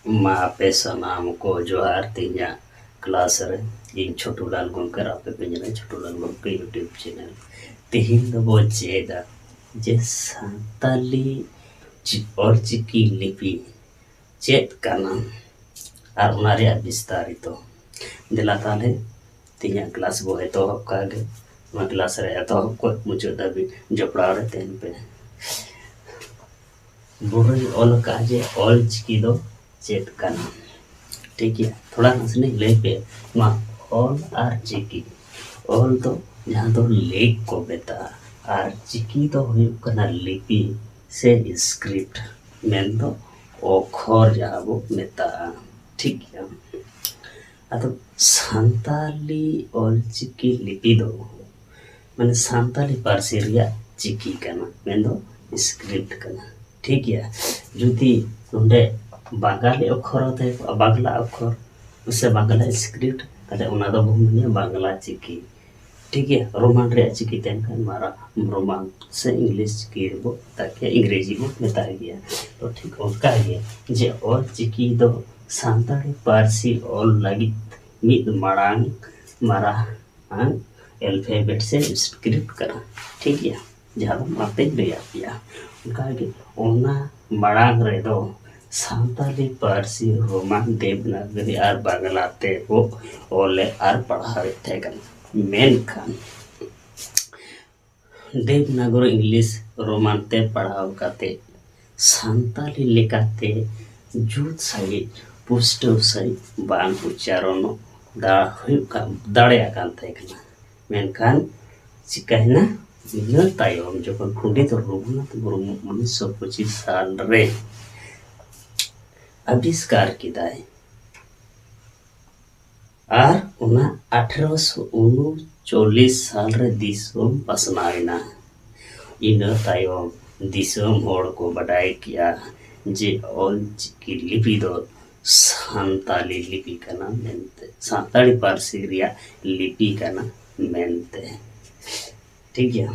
मापे सनाम को जोहार तीना क्लास रे इन छोटूलाल गोमके आपे पेंजरे छोटूलाल गोमके यूट्यूब चैनल तेहिन दो बो चेदा जे सानताली ऑलचिकी लिपि चेद काना और उना रेया विस्तारित दिला ताले तीना क्लास बो एतोहब कागे उना क्लास रे एतोहब को मुझे दाबी जपड़ा रे तेन पे बुरई ऑल काजे ऑलचिकी दो चेद काना ठीक है थोड़ा हंसने ले पे मा ऑल आर चिकी ऑल तो जहाँ तो लेक को बेता आर चिकी तो हुई कना लिपि से स्क्रिप्ट मेन तो ओखर जहाँ वो मेता ठीक है अतो सांताली ऑल चिकी लिपि दो मैंने सांताली पारसी रिया चिकी कना मेन दो स्क्रिप्ट कना ठीक है जुदी नोंडे बांगाली अक्षर होते बांग्ला अक्षर उससे बांग्ला स्क्रिप्ट ताले उना दो बहुमनिया बांग्ला चिकी ठीक है रोमान रे चिकी तेन kan मारा रोमान से इंग्लिश चिकी बो ताकि अंग्रेजी बो मेता गया तो ठीक उनका है जे और चिकी दो सांताली पारसी और लगी मिद मारांग मारा अल्फाबेट से स्क्रिप्ट करा ठीक है जहाँ माते गया पिया उनका है ओना मारांग रे दो सांताली पारसी रोमान देवनागरी और बांग्लाते वो ओले और पढ़ावे थे कन मेनखान देवनागरी इंग्लिश रोमान ते पढ़ाव काते सांताली लेकाते जुत सही पुष्टव सही बांग उच्चारण दाड़े कान थे कना मेनखान चिकाहिना इन तायम जखन पंडित रघुनाथ मुर्मू 1925 साल रे आविष्कार किदाय और उना 1839 साल रे दिसोम पसनाइना इन तायम दिसोम होड़ को बढ़ाई किया जे ऑलचिकी लिपि दो सांताली लिपि कना मेनते सांताली पारसी रिया लिपि कना मेनते ठीक है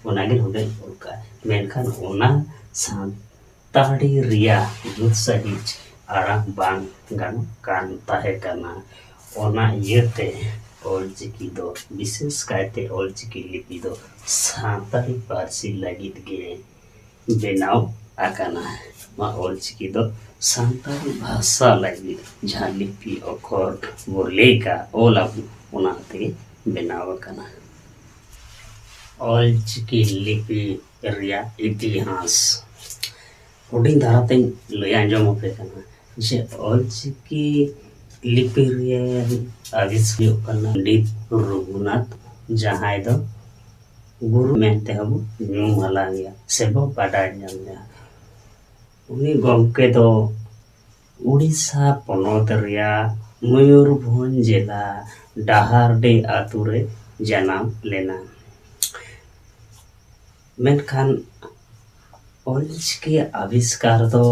उनागे होंडे उनका मेनखान उना सांताली रिया जुत सहित आराम बांग गान कान ताहे कना ओना येते ऑलचिकी दो विशेष कायते ऑलचिकी लिपि दो सांताली पारसी लगित गे बेनाव आकाना मा ऑलचिकी दो सांताली भाषा लगी जहाँ लिपि अखर वो लेका ओला उनाते बेनाव आकाना ऑलचिकी लिपि रिया इतिहास हुडिंग धाराते लय आंजम पे कना जे ऑलचिकी लिपि रिया आविष्कार कना पंडित रघुनाथ जहां दो गुरु मेनते हबो न्यू हला गया सेबो बाडा जामया उनी गमके दो उड़ीसा पनोत रिया मयूरभंज जिला डाहारडे आतु रे जन्म लेना मेनखान ऑलचिकी आविष्कार दो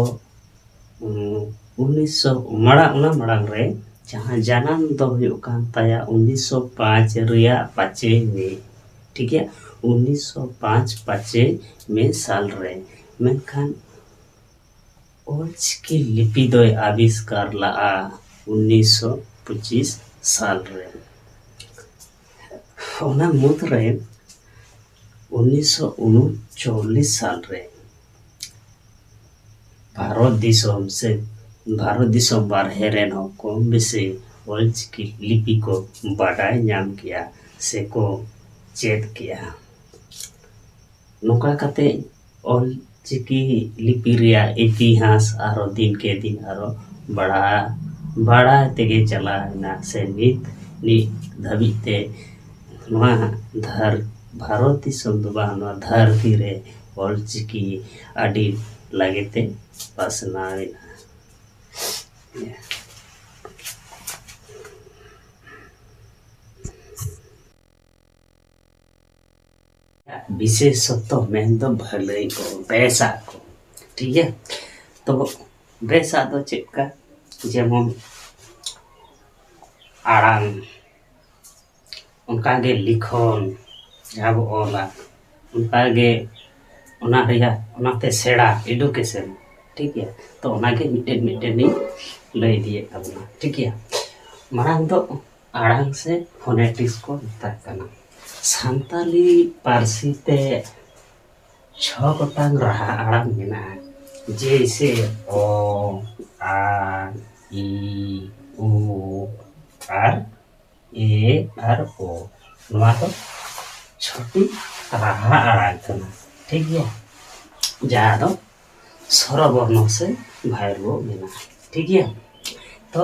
1900 मड़ांग रे जहाँ जन्म दो हुकान ताया 1905 रिया 5 में ठीक है 1905 5 में साल रे मेनखान ऑलचिकी लिपि दो आविष्कार ला 1925 साल रे ओना मुद रे 1939 साल रे भारत दिसोम बारहे रेन को बेसे ऑलचिकी लिपि को बाडाय नाम किया से को चेत किया नोका काते ऑलचिकी लिपि रिया इतिहास आरो दिन के दिन आरो बड़ा तेगे चला ना से नित नि धबिते नोआ धर भारत दिसोम दुबा धरती रे ऑलचिकी आदि लगेते पासनाविना विशेषत्व मेन दो भले को बेसा को ठीक है तो बेसा दो चेक का जेमन आराम उनका गे लिखन जहाँ वो ओला उनका गे उना रिया उनाते सेड़ा एडुकेशन ठीक गया तो ओनागे मिटेन मिटेन नी लय दिए तबना ठीक गया मारांग दो आड़ांग से फोनेटिक्स को मेताग कना सानताली पारसी ते 6 गोटांग राहा आड़ांग मेनागा जैसे ओ आ ई उ आर ए आर ओ नवा तो छोटी राहा आड़ांग कना ठीक गया जहाँ दो स्वरवर्णों से भाइरलो मेना ठीक है तो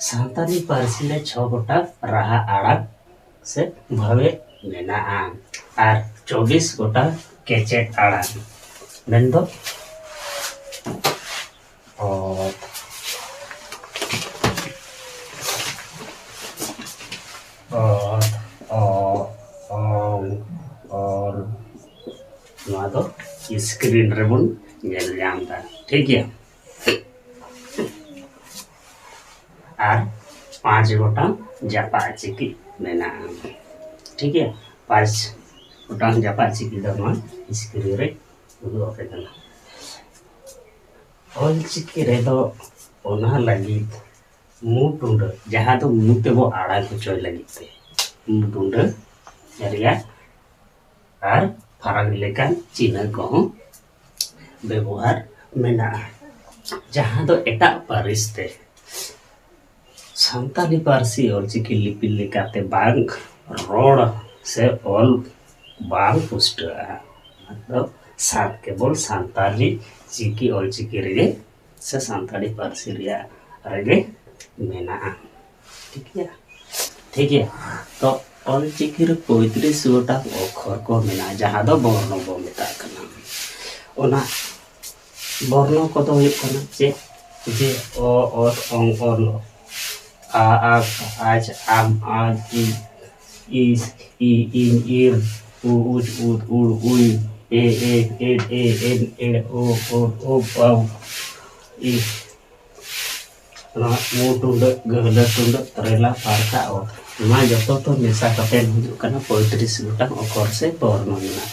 सानताली पारसी ले 6 गोटा राहा आड़ाग से भावे मेना आर 24 गोटा केचेट आड़ाग मेन दो और नवा दो स्क्रीन रे बन नेल जामदा ठीक है और 5 गोटा जापा चिकी मेना ठीक है 5 गोटा जापा चिकी दमा स्क्रीन रे उदो केना ऑल चिकी रे दो ओना लगी मुटुंड जहां तो मुते बो आड़ा कुचोय लगी ते मुटुंड एरिया और फाराग लेकान चिन्ह को व्यवहार मेना जहां दो एटा पारिस्ते सानताली पारसी ऑलचिकी लिपि लेकाते बांग रोड से ऑल बांग पुष्ट मतलब सात केवल सानताली चिकी ऑलचिकी रे से सानताली पारसी रिया रेगे मेना ठीक है तो ऑलचिकी रे 35 गोटा अक्षर को मेना जहां दो वर्ण बो मेता कना ओना वर्ण को तो हुई कना जे ओ और ओं और आ आज आम आज इस इ इन ir उ उज उद उड़ उई ए एन एन ओ औ इ ना मुटुंड गहला टुंड रेला पारका ओ मा जतो तो मेसा कते हुजु कना 35 गोटा अक्षर से वर्ण मेना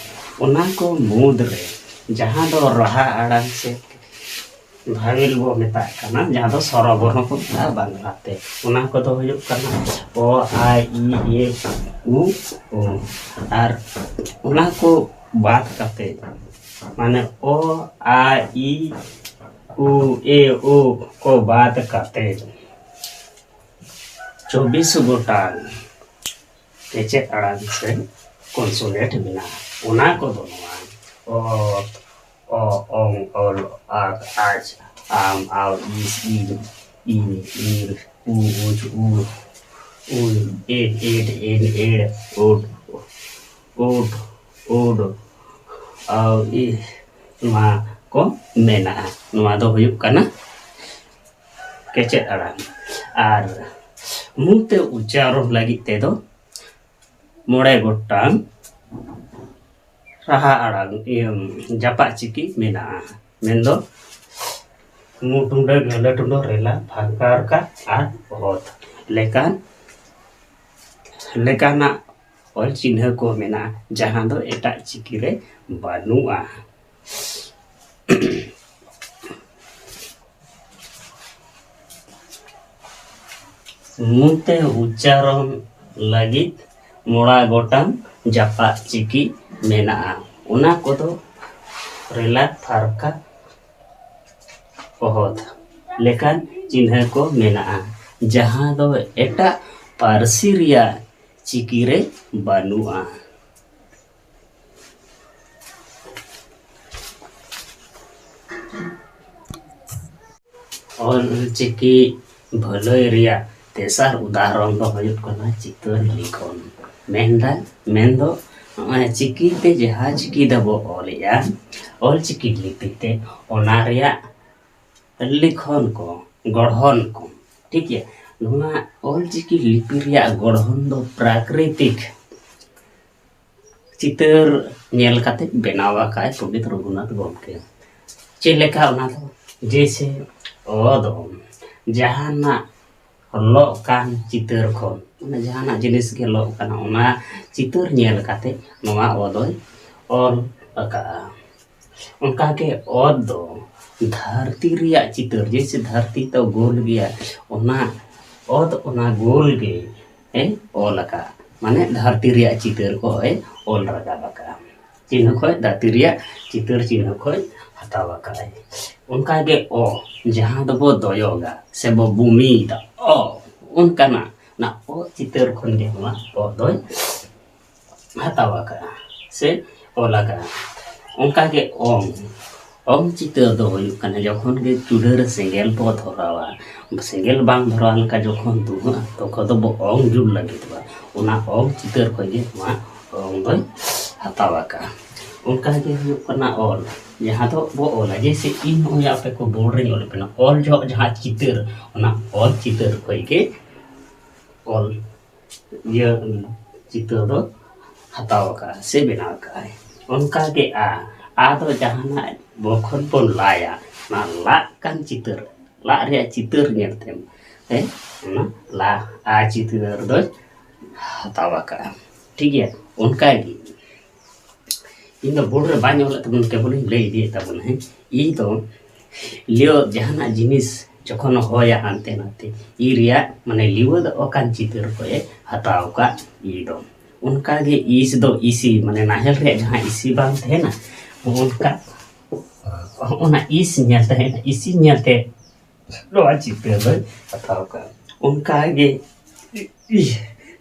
ओना को मुद रे जहां दो राहा आड़ांग से भाविल वो मेता कना जहां दो स्वरवर्ण को बांगलाते ओना को तो हुजु कना ओ आ ई ए उ ओ आर ओना को बात करते माने ओ आ ई उ ए ओ को बात करते 24 गोटा केचे आड़ांग से कॉन्सोनेंट बिना ओना को दोनों ओ ओं ओल आग आज आम आव इस इन ईर उ उज उ एड एड ओड ओड आव इ मा को मेना नुआ दो हुयुक कना केचे आड़ांग आर मुते उच्चारण लगी ते दो 9 गोटांग राहा आड़ांग जापा चिकी मेना मेंदो मुटुंड गहला टुंड रेला फांकार का आर बहुत लेकाना ऑल चिन्ह को मेना जहां दो एटा चिकी रे बानुआ मुते उच्चारण लगी 9 गोटांग जापा चिकी मेना ओना को दो रेला फारका बहुत लेकिन चिन्ह को मेना जहां दो एटा पारसी रिया चिकी रे बानुआ और चिकी भलय रिया तेसार उदाहरण दो हुयुक कना चितर लिखन मेंदो चिकी ते जहां चिकी दबो ओलिया ऑल चिकी लिपिते ओना रिया लिखन को गढ़न को ठीक है नुआ ऑल चिकी लिपि रिया गढ़न दो प्राकृतिक चितर नेल काते बनावा काय पंडित रघुनाथ गमके चेलेका ओना दो जैसे ओ दो जहाना लो कान चितर खन माने जहाना जिनिस के लो काना ओना चितर नेल काते नोआ ओदोय और अका उनका के और दो धरती रिया चितर जैसे धरती तो गोल गया ओना ओद ओना गोल गे ए ओल का माने धरती रिया चितर को ए ओल रगा बका चिन्ह खोय धरती रिया चितर चिन्ह खोय हतावा का उनका के ओ जहां दो बो दोयोगा से बो भूमि दा ओ उनका ना ओ चितर खन के मा ओ दोय हतावा का से ओला का उनका के ओम चितर दो हुयु कने जखन के चूल्हर सेंगेल बो धरावा सेंगेल बांग धरा लका जखन दुहा तो दो बो ओम जुल लगित बा उना ओम चितर को जे मा ओम दोय हतावा का उनका के हुयु कना ओल जहाँ तो वो ओला जैसे इन हो या पे को बोल रही ओल पे ना ओल जो जहाँ चितर ना ओल चितर कोई के ओल ये चितर दो हतावा का से बिना का है उनका के आ तो जहाँ ना बोखन पन लाया ना ला kan चितर ला रे चितर nyertem ना ला आ चितर दो हतावा का ठीक है उनका की इन बोर्ड रे बाñ होला तबन केबल लay दिए तबन है ई तो लियो जहाना जिनिस जखन होया आनते नाते ई रिया माने लियो द ओकान चितर को हताव का ई दो उनका के इस दो इसी माने नाहल रे जहां इसी बांग थे ना उनका ओना इस न्याते है ना इसी न्याते रो चितर दो हताव का उनका के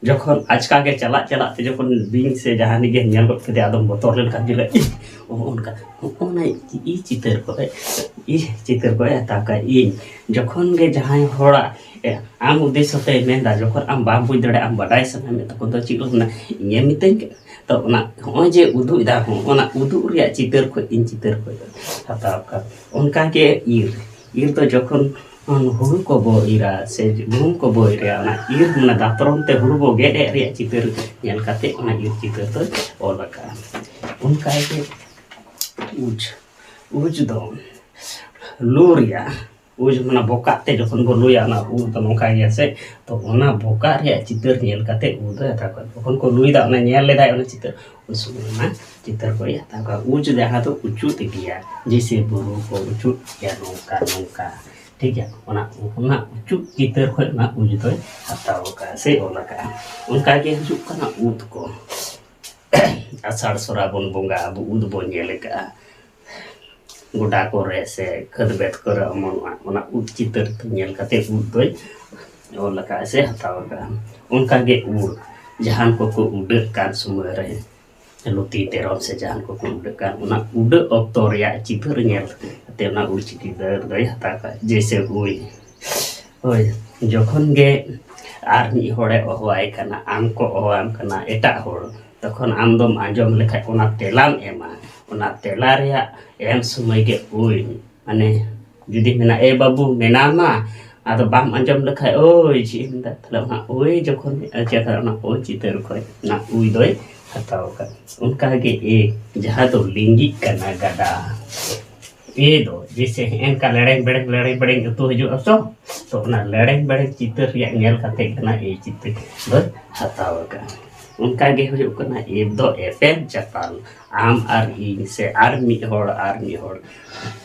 जखन आजका के चला चला ते जखन बिंग से जहां निगे नेल गत के आदम बोतल लेन का दिले उनका ओना ई चितर को हता का ई जखन गे जहां होड़ा आम उद्देश्य ते मेंदा जखन आम बाम बुझ दड़े आम बडाय समय में तको तो चिलो ना ये मितें तो ओना हो जे उदु दा हो ओना उदु रिया चितर को इन चितर को हता का उनका के ईर तो जखन हुड़ू को बो इरा से बुम को बो इरा ना ईर ना दातरम ते हुड़ू बो गेडे रे चितर नेल काते ओना ईर चितर तो ओलका उनका के उज दो लूरिया उज मना बोका ते जखन बो लुया ना उ तो नोका या से तो ओना बोका रे चितर नेल काते उ दो था को जखन को लुईदा ओना नेल लेदा ओना चितर उस ना चितर को या था का उज जहां तो उचू ते गया जैसे बुरु को उचू या नोका ठीक है ओना उचू चितर को ना उज तो हताव का से ओला का उनका के हुजु कना उद को आषाढ़ श्रावण बोंगा अब उद बो नेल का गोडा को रे से खद बेत कर ओना उद चितर नेल काते उद तो ओला का से हताव का उनका के उड़ जहान को उड़ कान समय रे लुती तेरम से जहान को उड़ कान ओना उड़ ऑक्टो रे चितर नेल ते ना उड़ चितर दय हता का जैसे हुई ओय जखन गे आर नि होड़े ओहवाय कना आम को ओहवाम कना एटा होड़ तखन आम दम आंजम लेखा ओना तेलाम एमा ओना तेला रे एम समय गे ओय माने जुदी मेना ए बाबू मेनामा आदो बाम आंजम लेखा ओय चिंदा तला ना ओय जखन अचा ना ओ चितर को ना उई दोय हताव का उनका के एक जहां तो लिंगी कना गदा ए दो जैसे इनका लड़ाई बड़े तो जो असो तो ना लड़ाई बड़े चित्र या नेल काते कना ए चित्र दो हताव का उनका गे हो कना ए दो एपेम चपाल आम आर इन से आर मी होड़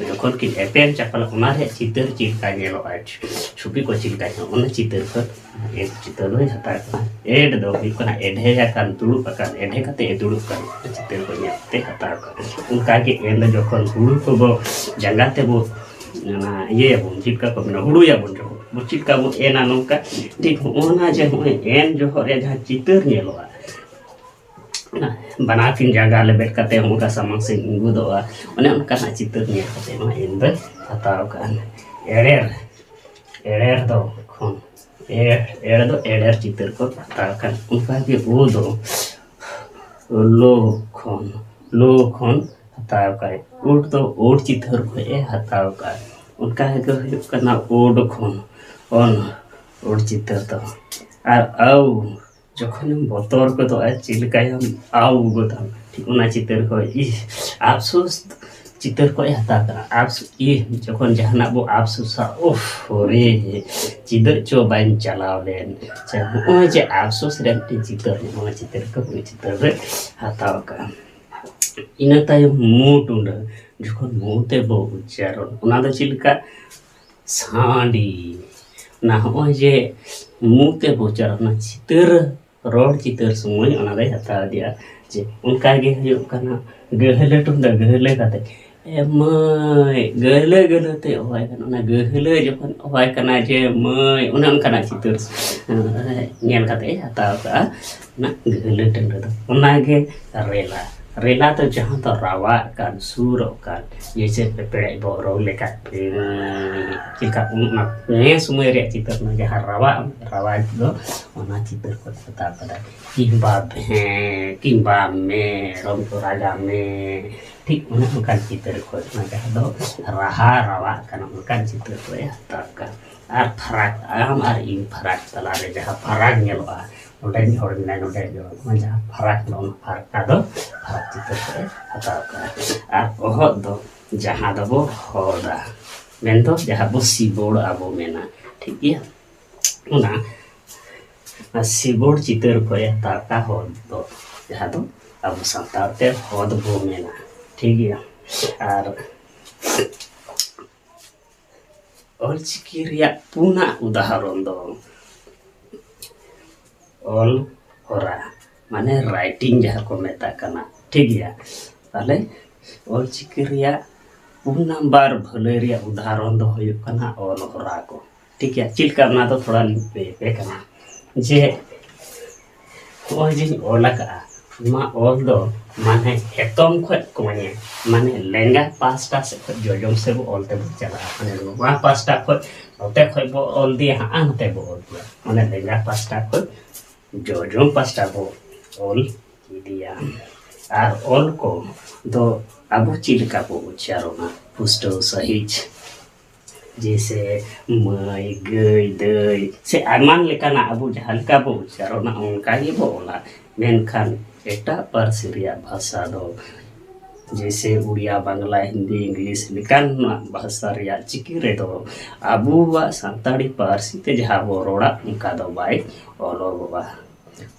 जखन कि एपेम चपाल ओना रे चित्र चिलका नेलो आज छुपी को चिलका ओना चित्र पर एक चित्र दो हता का एड दो ही कना एढे या कान दुड़ु पकान एढे काते ए दुड़ु कान चित्र को नेते हता का उनका के एंड जखन हुड़ू को बो जंगाते बो ना ये बो चिलका को ना हुड़ू या बो जो चिलका बो ए ना नोका ठीक ओना जे हो एन जो रे जहां चित्र नेलो ना बना फिन जगह ले बैठ करते हम का सामान से गुदोआ ओने उनका ना चित्र ने करते ना इन दो हताव का एड़ेर दो खन एड़ दो एड़ेर चित्र को हताव का उनका के ओ दो लो खन हताव का उठ तो ओड चित्र को ए हताव का उनका के करना ओड खन ओन ओड चित्र तो आर आउ जखन बतर को तो चिलका हम आउ गोदाम ठीक ओना चितर को ई अफसोस चितर को हता करा आप ई जखन जहाना बो अफसोस ओफ रे चिदर चो बाइन चलाव लेन ओ जे अफसोस रे चितर ओना चितर को चितर रे हताव का इन ताय मोटुंड जखन मुते बो उच्चारण ओना दो चिलका साडी ना हो जे मुते बो उच्चारण चितर रोड चितर समय ओना दे हता दिया जे उनका गे हयो कना गहले टुंदा गहले काते ए मय गहले गहले ते होय कना ओना गहले जखन होय कना जे मय ओना उनका चितर नेल काते हता का ना गहले टुंदा दो ओना गे रेला रेला तो जहाँ तो रावा kan सुर kan जैसे पेपड़े बोरो लेका चिका उना ने समय रे चितर ना जहाँ रावा रावा दो ओना चितर को पता पड़ा किंबा में रोम तो राजा में ठीक ओना उनका चितर को ना जहाँ दो राहा रावा kan उनका चितर को या तक आर फराक आम आर इन फराक तला रे जहाँ फराक नेलोआ उन्हें और बिना उन्हें जो मजा फराक लोन फराक का दो फराक चित्र से हटा कर आप बहुत दो जहाँ दो वो होदा मैं तो जहाँ वो सीबोर्ड आबो में ना ठीक है ना सीबोर्ड चित्र को या ताका हो दो जहाँ दो अब संताते होद वो में ना ठीक है और चिकिरिया पुना उदाहरण दो ऑल होरा माने राइटिंग जहाँ को मेता करना ठीक है ताले ऑल चिकिरिया पुन नंबर भले रिया उदाहरण दो होयो करना ऑल होरा को ठीक है चिल करना तो थोड़ा पे करना जे ओ जिन ओला का मा ऑल दो माने एतम खो कोने माने लेंगा पास्ता से जोजोम से वो ऑल ते चला माने वहां पास्ता खो ओते खो वो ऑल दिया हां ते वो ऑल दिया माने लेंगा पास्ता खो जोजोम पास्ता को ऑल दिया आर ऑल को दो अबो चिलका को उच्चारण पुष्टो सहित जैसे मय गय दय से आमान लेकाना अबो जहालका बो उच्चारण उनका ही बोला मेनखान एटा पारसिरिया भाषा दो जैसे उड़िया बांग्ला हिंदी इंग्लिश लेकान भाषा रिया चिकी रे दो अबुवा सांताड़ी पारसी ते जहाँ बो रोड़ा उनका दो बाय ऑल बाबा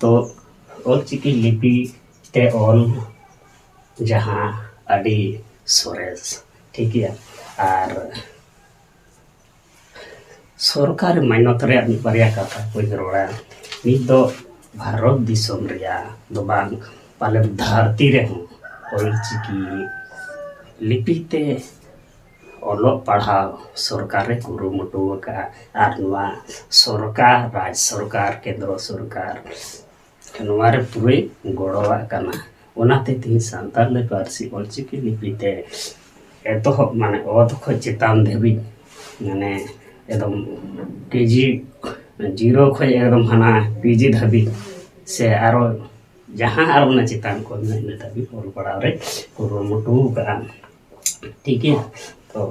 तो ऑल चिकी लिपि ते ऑल जहाँ अडी सोरेस ठीक है और सरकार मान्यता रे बारिया कथा कोई रोड़ा नित दो भारत दिसम रिया दो बांग पाले धरती रे हूँ ऑल चिकी लिपि ते ऑलो पढ़ाओ सरकार रे कुरुमुटु का आरनुआ सरकार राज सरकार केंद्र सरकार नवारे पूरे गोड़वा करना ओनाते तीन सांतार ले पारसी ऑलचिकी लिपि ते एतो माने ओत खो चितान देबी माने एकदम केजी जीरो खो एकदम हना पीजी धाबी से आरो जहाँ आरो ना चितान को ने धाबी ऑल पढ़ाओ रे कुरुमुटु का ठीक है तो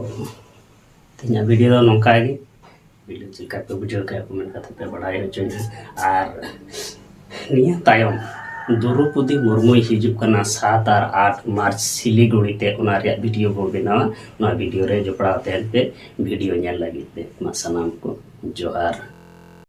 तीन वीडियो दो नौका गे वीडियो चिका पे बुझो के कमेंट करते पे बढ़ाई होचो और निया तायम द्रौपदी मुर्मू हिजुक कना 7 और 8 मार्च सिलीगुड़ी ते उना रे वीडियो बो बनावा ना वीडियो रे जोपड़ा तेन पे वीडियो नेल लगी पे मा सनाम को जोहार।